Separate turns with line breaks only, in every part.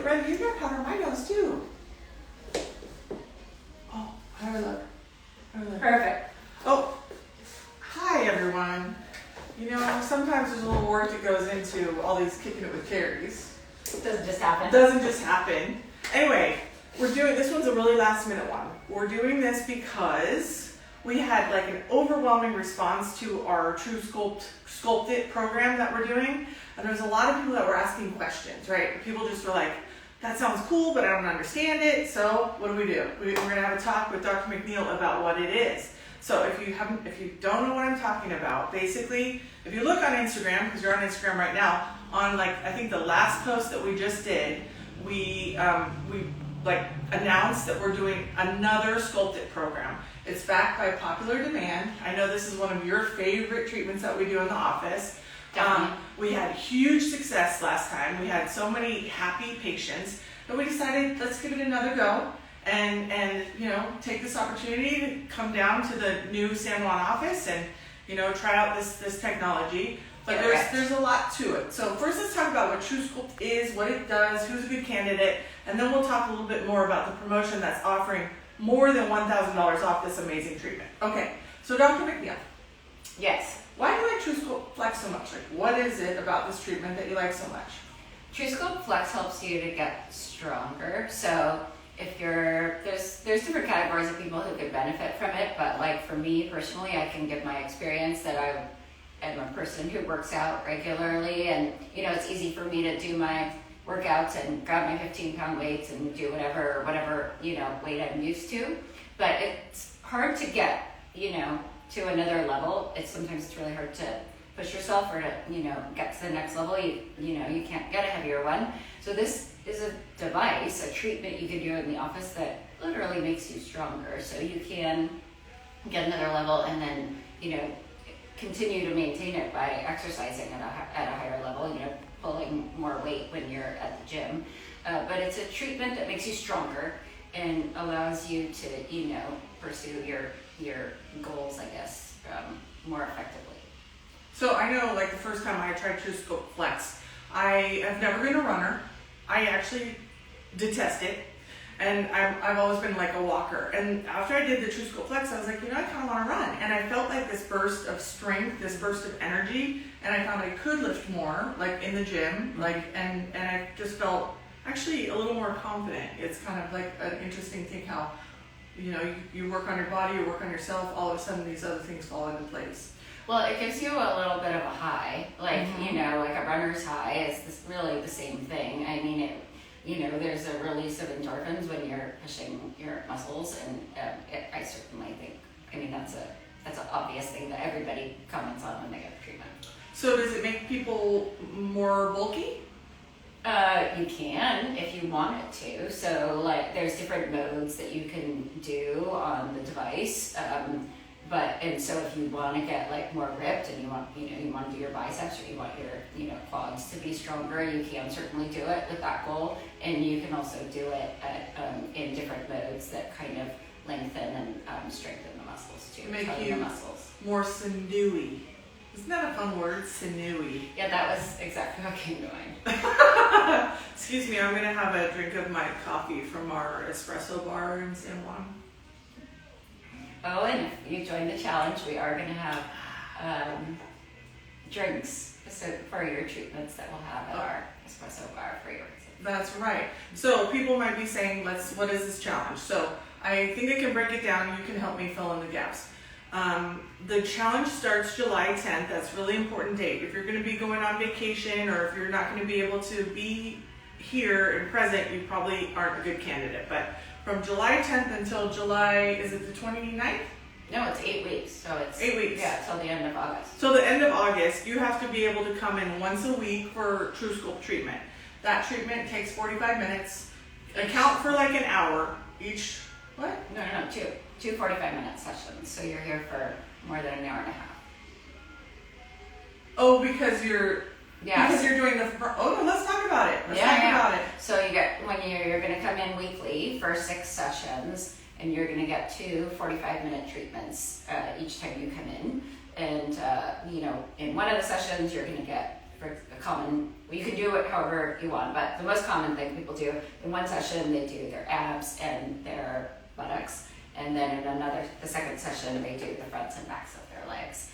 get ready. You got powder on my nose too. Oh, how do I look?
Perfect.
Oh, hi everyone. You know, sometimes there's a little work that goes into all these Kicking It with Kerrys.
Doesn't just happen.
Doesn't just happen. Anyway, we're doing, this one's a really last minute one. We're doing this because we had like an overwhelming response to our Sculpt It program that we're doing. And there's a lot of people that were asking questions, right? People just were like, that sounds cool, but I don't understand it. So what do? We're gonna have a talk with Dr. McNeil about what it is. So if you don't know what I'm talking about, basically, if you look on Instagram, because you're on Instagram right now, on like, I think the last post that we just did, we like announced that we're doing another Sculpt It program. It's backed by popular demand. I know this is one of your favorite treatments that we do in the office. We had huge success last time. We had so many happy patients that we decided, let's give it another go and you know, take this opportunity to come down to the new San Juan office and, you know, try out this technology. But there's a lot to it. So first let's talk about what truSculpt is, what it does, who's a good candidate, and then we'll talk a little bit more about the promotion that's offering more than $1,000 off this amazing treatment. Okay, so Dr. McNeil.
Yes.
Why do you like truSculptflex so much? Like, what is it about this treatment that you like so much?
truSculptflex helps you to get stronger. So if there's different categories of people who could benefit from it, but like for me personally, I can give my experience that I am a person who works out regularly, and you know, it's easy for me to do my workouts and grab my 15-pound weights and do whatever you know, weight I'm used to. But it's hard to get, you know, to another level. Sometimes it's really hard to push yourself or to, you know, get to the next level. You know, you can't get a heavier one. So this is a device, a treatment you can do in the office that literally makes you stronger. So you can get another level and then, you know, continue to maintain it by exercising at a higher level, you know, pulling more weight when you're at the gym. But it's a treatment that makes you stronger and allows you to, you know, pursue your goals, I guess, more effectively.
So I know, like, the first time I tried truSculptflex, I have never been a runner. I actually detest it, and I've always been like a walker. And after I did the truSculptflex, I was like, you know, I kind of want to run. And I felt like this burst of strength, this burst of energy, and I found I could lift more, like in the gym, like, and I just felt actually a little more confident. It's kind of like an interesting thing how, you know, you work on your body, you work on yourself, all of a sudden these other things fall into place.
Well, it gives you a little bit of a high, like, you know, like a runner's high is really the same thing. I mean, you know, there's a release of endorphins when you're pushing your muscles, and I certainly think, I mean, that's an obvious thing that everybody comments on when they get treatment.
So does it make people more bulky?
You can if you want it to. So like there's different modes that you can do on the device. And so if you want to get like more ripped and you want to do your biceps or you want your, you know, quads to be stronger, you can certainly do it with that goal. And you can also do it in different modes that kind of lengthen and strengthen the muscles too.
Make you more sinewy. Isn't that a fun word, sinewy?
Yeah, that was exactly what came to mind.
Excuse me, I'm going to have a drink of my coffee from our espresso bar in San Juan.
Oh, and if you join the challenge, we are going to have drinks for your treatments that we'll have at our espresso bar for yours.
That's right. So people might be saying, what is this challenge? So I think I can break it down. You can help me fill in the gaps. The challenge starts July 10th. That's a really important date. If you're going to be going on vacation or if you're not going to be able to be here and present, you probably aren't a good candidate. But from July 10th until July, is it the 29th?
No, it's 8 weeks. So it's
8 weeks.
Yeah, till the end of August.
Till the end of August, you have to be able to come in once a week for truSculpt treatment. That treatment takes 45 minutes. Account for like an hour each. What?
No, two 45-minute sessions. So you're here for more than an hour and a half.
Oh, because you're doing the. Oh no, let's talk about it. Let's talk about it.
So you're going to come in weekly for 6 sessions, and you're going to get 2 45-minute treatments each time you come in. And you know, in one of the sessions, you're going to get for a common, you can do it however you want, but the most common thing people do in one session, they do their abs and their buttocks, and then in the second session, they do the fronts and backs of their legs.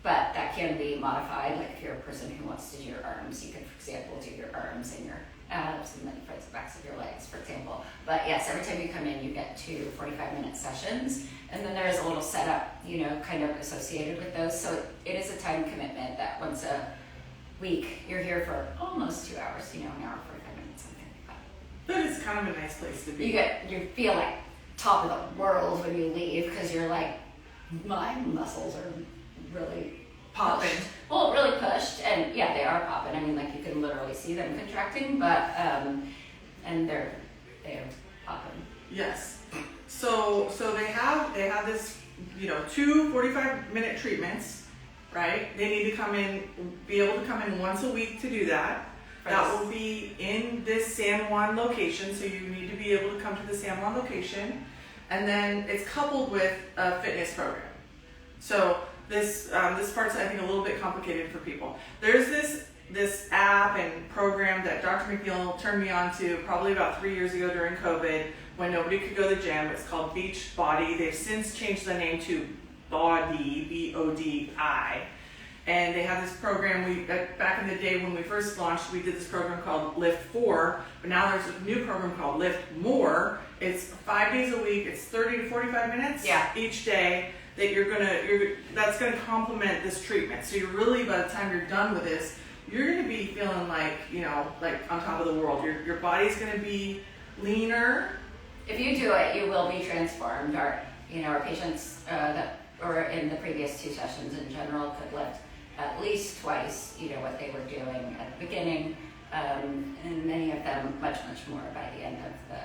But that can be modified, like if you're a person who wants to do your arms, you can, for example, do your arms and your abs and then fronts and backs of your legs, for example. But yes, every time you come in, you get 2 45-minute sessions, and then there's a little setup, kind of associated with those. So it is a time commitment that once a week, you're here for almost 2 hours, an hour, 45 minutes, something like that.
But it's kind of a nice place to be.
You feel like top of the world when you leave, because you're like, my muscles are really
popping.
Well, really pushed, and yeah, they are popping. I mean, like you can literally see them contracting, but and they're popping.
Yes. So they have this, 2 45-minute treatments, right? They need to be able to come in once a week to do that. That will be in this San Juan location, so you need to be able to come to the San Juan location, and then it's coupled with a fitness program. So this part's, I think, a little bit complicated for people. There's this app and program that Dr. McNeil turned me on to probably about 3 years ago during COVID when nobody could go to the gym. It's called Beachbody. They've since changed the name to Body, B-O-D-I. And they have this program, back in the day when we first launched, we did this program called Lift 4, but now there's a new program called Lift More. It's 5 days a week, it's 30 to 45 minutes each day that that's gonna complement this treatment. So you're really, by the time you're done with this, you're gonna be feeling like, like on top of the world. Your body's gonna be leaner.
If you do it, you will be transformed. Our patients that were in the previous 2 sessions in general could lift at least twice, what they were doing at the beginning, and many of them much more by the end of the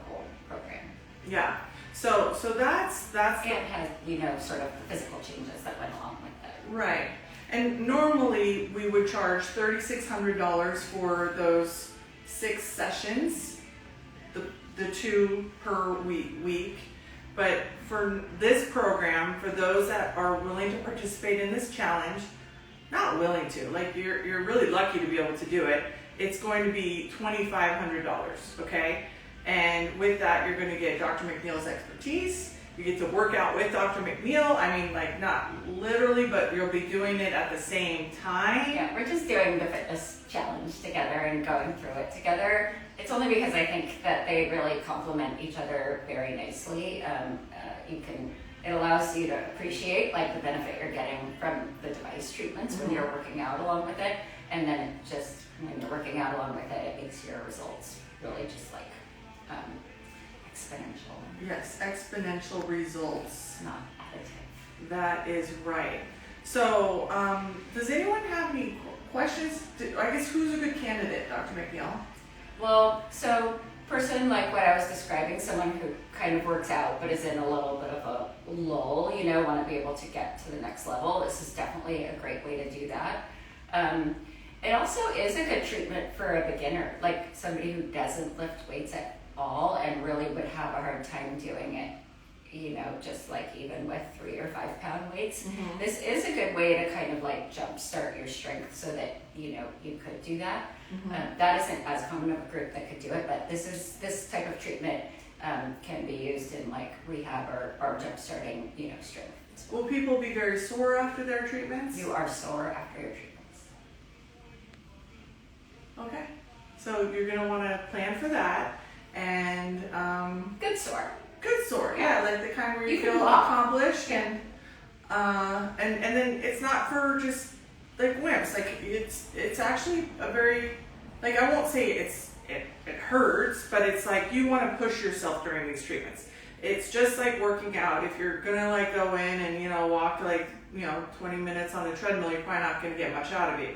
whole program.
Yeah. So that's
it has sort of the physical changes that went along with it.
Right. And normally we would charge $3,600 for those 6 sessions, the 2 per week. But for this program, for those that are willing to participate in this challenge, not willing to, like you're really lucky to be able to do it, it's going to be $2,500, okay? And with that, you're going to get Dr. McNeil's expertise. You get to work out with Dr. McNeil. I mean, like not literally, but you'll be doing it at the same time.
Yeah, we're just doing the fitness challenge together and going through it together. It's only because I think that they really complement each other very nicely. It allows you to appreciate like the benefit you're getting from the device treatments when you're working out along with it, and then just when you're working out along with it, it makes your results really just like exponential.
Yes, exponential results.
Not additive.
That is right. So, does anyone have any questions? I guess who's a good candidate, Dr. McNeil?
Well, so person like what I was describing, someone who kind of works out but is in a little bit of a lull, want to be able to get to the next level. This is definitely a great way to do that. It also is a good treatment for a beginner, like somebody who doesn't lift weights at all and really would have a hard time doing it, just like even with 3 or 5 pound weights. Mm-hmm. This is a good way to kind of like jumpstart your strength so that, you could do that. Mm-hmm. That isn't as common of a group that could do it, but this type of treatment can be used in like rehab or jumpstarting, strength.
Will people be very sore after their treatments?
You are sore after your treatments.
Okay, so you're gonna want to plan for that, and
good sore,
yeah, like the kind where you feel accomplished, and then it's not for just like wimps. Like it's actually a very, like I won't say it hurts, but it's like you want to push yourself during these treatments. It's just like working out. If you're gonna like go in and walk like 20 minutes on the treadmill, you're probably not gonna get much out of it.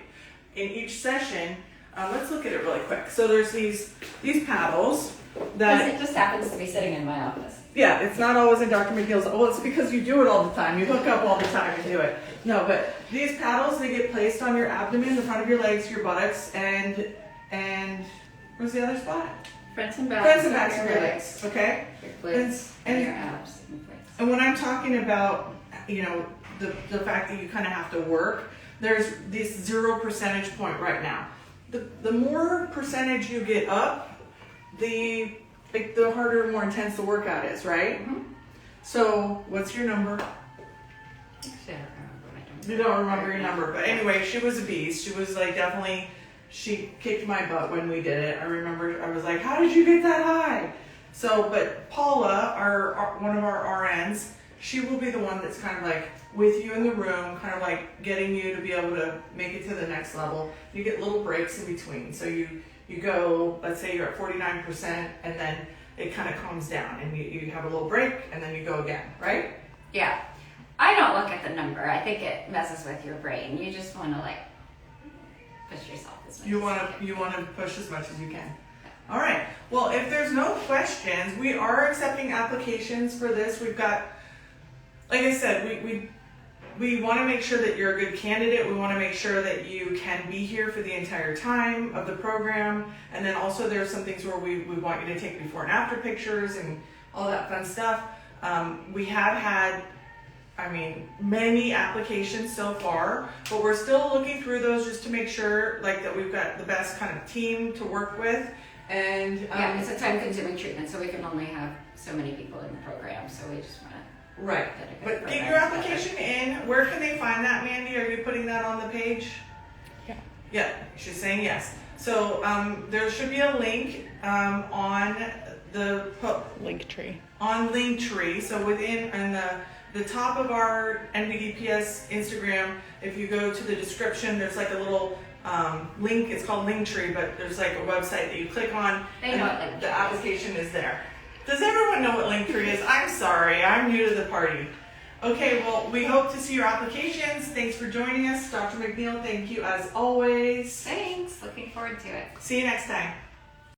In each session. Let's look at it really quick. So there's these paddles that...
It just happens to be sitting in my office.
Yeah, it's not always in Dr. McNeil's. Well, it's because you do it all the time. You hook up all the time and do it. No, but these paddles, they get placed on your abdomen, the front of your legs, your buttocks, and where's the other spot?
Fronts and backs.
Fronts and backs of your legs, okay?
Your glutes and your abs.
And when I'm talking about, the fact that you kind of have to work, there's this 0 percentage point right now. The more percentage you get up, the harder, more intense the workout is, right?
Mm-hmm.
So what's your number?
Actually, I don't remember my number.
You don't remember your number, but anyway, she was a beast. She was like definitely, she kicked my butt when we did it. I remember I was like, how did you get that high? So, but Paula, one of our RNs, she will be the one that's kind of like with you in the room, kind of like getting you to be able to make it to the next level. You get little breaks in between. So you go, let's say you're at 49%, and then it kind of calms down, and you have a little break, and then you go again, right?
Yeah. I don't look at the number. I think it messes with your brain. You just want to like push yourself as much.
You want to push as much as you can. All right. Well, if there's no questions, we are accepting applications for this. We've got, like I said, we want to make sure that you're a good candidate. We want to make sure that you can be here for the entire time of the program. And then also there's some things where we want you to take before and after pictures and all that fun stuff. We have had, many applications so far, but we're still looking through those just to make sure that we've got the best kind of team to work with. And
yeah, it's a time-consuming treatment, so we can only have so many people in the program. So we just want to
right. But get your application in. Where can they find that, Mandy? Are you putting that on the page?
Yeah.
Yeah, she's saying yes. So there should be a link on the
Linktree.
On Linktree. So within the top of our NBDPS Instagram, if you go to the description, there's like a little link. It's called Linktree, but there's like a website that you click on.
They know what Linktree
the application is there. Does everyone know what Linktree is? I'm sorry, I'm new to the party. Okay, well, we hope to see your applications. Thanks for joining us. Dr. McNeil, thank you as always.
Thanks. Looking forward to it.
See you next time.